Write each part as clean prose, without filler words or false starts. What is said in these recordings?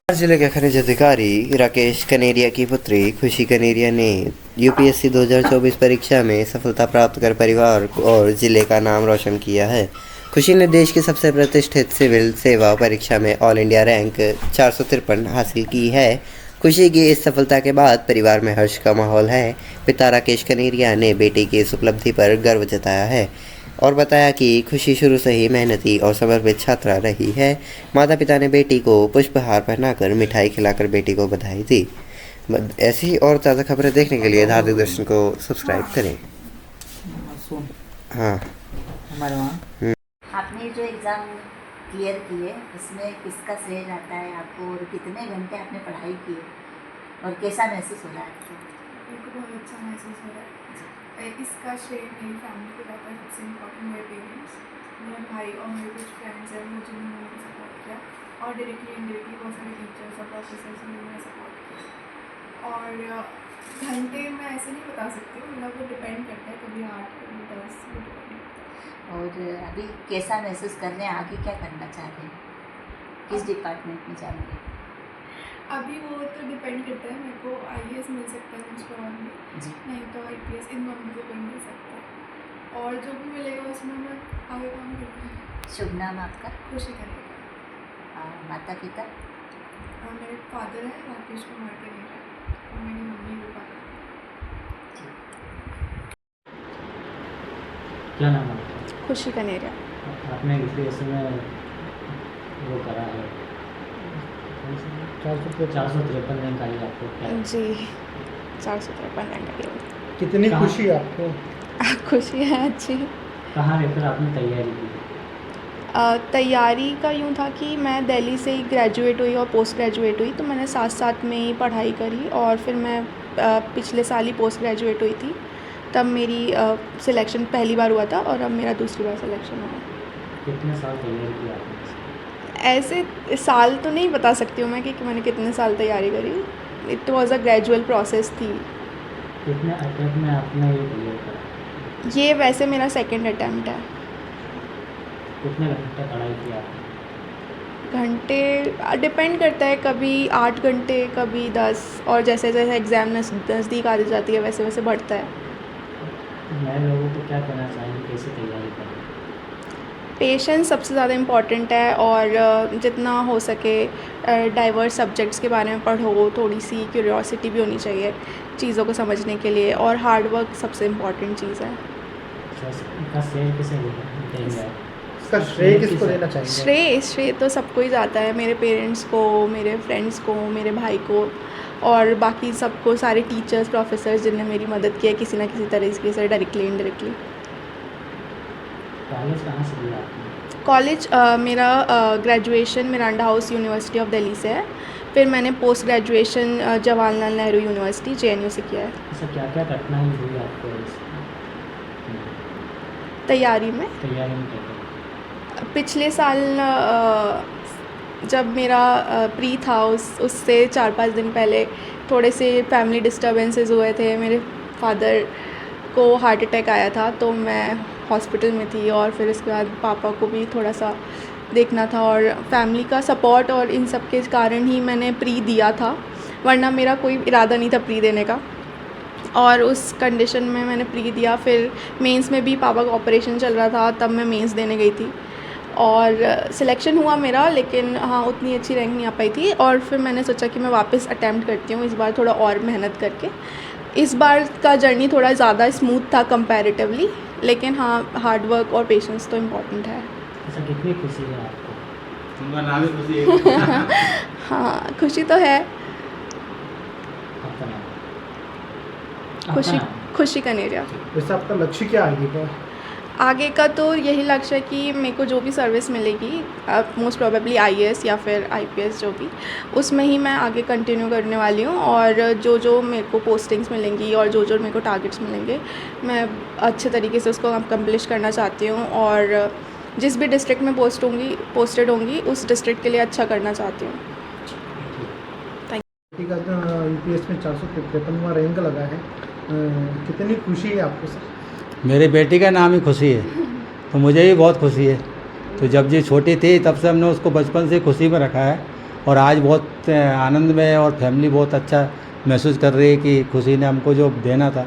जिले के खनिज अधिकारी राकेश कनेरिया की पुत्री खुशी कनेरिया ने यूपीएससी 2024 परीक्षा में सफलता प्राप्त कर परिवार और जिले का नाम रोशन किया है। खुशी ने देश की सबसे प्रतिष्ठित सिविल सेवा परीक्षा में ऑल इंडिया रैंक 453 हासिल की है। खुशी की इस सफलता के बाद परिवार में हर्ष का माहौल है। पिता राकेश कनेरिया ने बेटी की इस उपलब्धि पर गर्व जताया है और बताया कि खुशी शुरू से ही मेहनती और समर्पित छात्रा रही है। माता पिता ने बेटी को पुष्पहार पहनाकर मिठाई खिलाकर बेटी को बधाई दी। ऐसी और ताज़ा खबरें देखने के लिए धार्मिक दर्शन को सब्सक्राइब करें। हाँ, हमारे वहाँ आपने जो एग्ज़ाम क्लियर किए इसमें किसका श्रेय जाता है आपको और कितने घंटे आपने पढ़ाई की और कैसा महसूस हो रहा है आपको? मेरे को बहुत अच्छा महसूस हो रहा है। इसका श्रेय मेरी फैमिली को जाता है, सबसे इम्पोर्टेंट मेरे पेरेंट्स, मेरा भाई और मेरे कुछ फ्रेंड्स हैं मुझे उन्होंने सपोर्ट किया और डायरेक्टली इनडायरेक्टली बहुत सारे टीचर्स और प्रोफेसर्स ने मुझे सपोर्ट किया। और घंटे मैं ऐसे नहीं बता सकती हूँ, मतलब वो डिपेंड करता है, कभी 8 कभी 10 वो डिपेंड करता है। और अभी कैसा महसूस कर रहे हैं, आगे क्या करना चाह रहे हैं, किस डिपार्टमेंट में जाएंगे? अभी वो तो डिपेंड करता है, मेरे को IAS मिल सकता है कुछ और में, नहीं तो IPS, इन दोनों में से कोई मिल सकता है और जो भी मिलेगा उसमें मैं आगे काम करूँगी। शुभ नाम आपका? खुशी करेगा। माता पिता? मेरे फादर हैं राकेश कुमार कनेरिया और मेरी मम्मी रूपा कनेरिया। क्या नाम है आपका? खुशी कनेरिया। आपने यूपीएससी में वो करा है 453 रैंक आई आपको, क्या जी 453 रैंक आई है। कितनी कहाँ? खुशी है आपको? खुशी है अच्छी। कहाँ रहकर आपने तैयारी की? तैयारी का यूँ था कि मैं दिल्ली से ही ग्रेजुएट हुई और पोस्ट ग्रेजुएट हुई, तो मैंने साथ साथ में ही पढ़ाई करी और फिर मैं पिछले साल ही पोस्ट ग्रेजुएट हुई थी, तब मेरी सिलेक्शन पहली बार हुआ था और अब मेरा दूसरी बार सिलेक्शन हुआ। कितने साल तैयारी की आपने? ऐसे साल तो नहीं बता सकती हूँ मैं कि मैंने कितने साल तैयारी करी। It was a gradual process थी। कितने अटैम्प्ट में आपने ये क्लियर करा? ये वैसे मेरा सेकंड अटैम्प्ट है। कितने घंटे पढ़ाई की आपने? घंटे डिपेंड करता है, कभी 8 घंटे कभी 10, और जैसे जैसे एग्ज़ाम नज़दीक आ जाती है वैसे वैसे बढ़ता है। नए लोगों को क्या कहना चाहेंगे, कैसे तैयारी करें? पेशेंस सबसे ज़्यादा इम्पॉर्टेंट है और जितना हो सके डाइवर्स सब्जेक्ट्स के बारे में पढ़ो, थोड़ी सी क्यूरियोसिटी भी होनी चाहिए चीज़ों को समझने के लिए, और हार्ड वर्क सबसे इम्पॉर्टेंट चीज़ है। इसका श्रेय किसे देंगे? इसका श्रेय किसको देना चाहिए? श्रेय तो सबको ही जाता है, मेरे पेरेंट्स को, मेरे फ्रेंड्स को, मेरे भाई को और बाकी सबको, सारे टीचर्स प्रोफेसर्स जिनने मेरी मदद की है किसी ना किसी तरीके से, डायरेक्टली इनडायरेक्टली। कॉलेज कहाँ से लिया आपने? कॉलेज मेरा graduation Miranda house university of Delhi से है, फिर मैंने post graduation Jawaharlal Nehru university JNU से किया है। ऐसा क्या क्या कठिनाई हुई आपको तैयारी में क्या क्या? पिछले साल जब मेरा प्री था उससे 4-5 दिन पहले थोड़े से फैमिली डिस्टर्बेंसेस हुए थे। मेरे फादर को हार्ट अटैक आया था तो मैं हॉस्पिटल में थी, और फिर उसके बाद पापा को भी थोड़ा सा देखना था, और फैमिली का सपोर्ट और इन सब के कारण ही मैंने प्री दिया था, वरना मेरा कोई इरादा नहीं था प्री देने का। और उस कंडीशन में मैंने प्री दिया। फिर मेंस में भी पापा का ऑपरेशन चल रहा था, तब मैं मेंस देने गई थी और सिलेक्शन हुआ मेरा, लेकिन हाँ उतनी अच्छी रैंक नहीं आ पाई थी। और फिर मैंने सोचा कि मैं वापस अटैम्प्ट करती हूँ इस बार थोड़ा और मेहनत करके। इस बार का जर्नी थोड़ा ज़्यादा स्मूथ था कंपैरेटिवली, लेकिन हाँ हार्ड वर्क और पेशेंस तो इम्पोर्टेंट है। ऐसा कितनी खुशी है आपको? तुमका नाम ही खुशी है। हाँ खुशी तो है। आपका नाम? खुशी कनेरिया। वैसे आपका लक्ष्य क्या आगे का? आगे का तो यही लक्ष्य है कि मेरे को जो भी सर्विस मिलेगी, मोस्ट प्रोबेबली IAS या फिर IPS जो भी, उसमें ही मैं आगे कंटिन्यू करने वाली हूँ। और जो जो मेरे को पोस्टिंग्स मिलेंगी और जो जो मेरे को टारगेट्स मिलेंगे, मैं अच्छे तरीके से उसको अकम्प्लिश करना चाहती हूँ, और जिस भी डिस्ट्रिक्ट में पोस्टेड होंगी उस डिस्ट्रिक्ट के लिए अच्छा करना चाहती हूँ। ठीक है, UPS में 453वां रैंक लगा है, कितनी खुशी है आपको सर? मेरी बेटी का नाम ही खुशी है, तो मुझे भी बहुत खुशी है। तो जब ये छोटी थी तब से हमने उसको बचपन से खुशी में रखा है और आज बहुत आनंद में है और फैमिली बहुत अच्छा महसूस कर रही है कि खुशी ने हमको जो देना था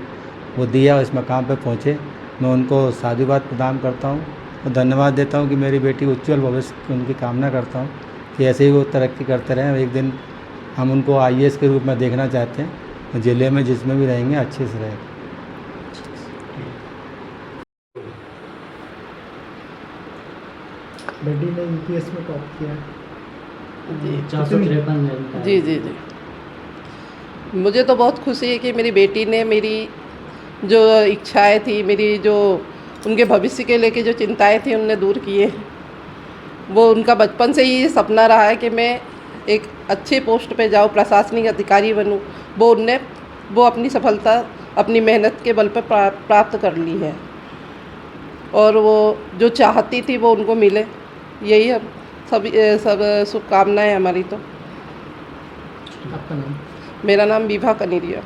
वो दिया, इस मकाम पे पहुँचे। मैं उनको साधुवाद प्रदान करता हूँ और धन्यवाद देता हूँ कि मेरी बेटी उज्ज्वल भविष्य की उनकी कामना करता हूँ कि ऐसे ही वो तरक्की करते रहें। एक दिन हम उनको IAS के रूप में देखना चाहते हैं, ज़िले में जिसमें भी रहेंगे अच्छे से रहें। बेटी ने यूपीएस में टॉप किया है। 453 रैंक आया। जी जी जी, मुझे तो बहुत खुशी है कि मेरी बेटी ने मेरी जो इच्छाएं थी, मेरी जो उनके भविष्य के लेके जो चिंताएं थी उनने दूर किए। वो उनका बचपन से ही सपना रहा है कि मैं एक अच्छे पोस्ट पे जाऊँ, प्रशासनिक अधिकारी बनूँ। वो अपनी सफलता अपनी मेहनत के बल पर प्राप्त कर ली है और वो जो चाहती थी वो उनको मिले, यही हम सब शुभकामनाएं हमारी। तो आपका नाम? मेरा नाम विभा कनेरिया।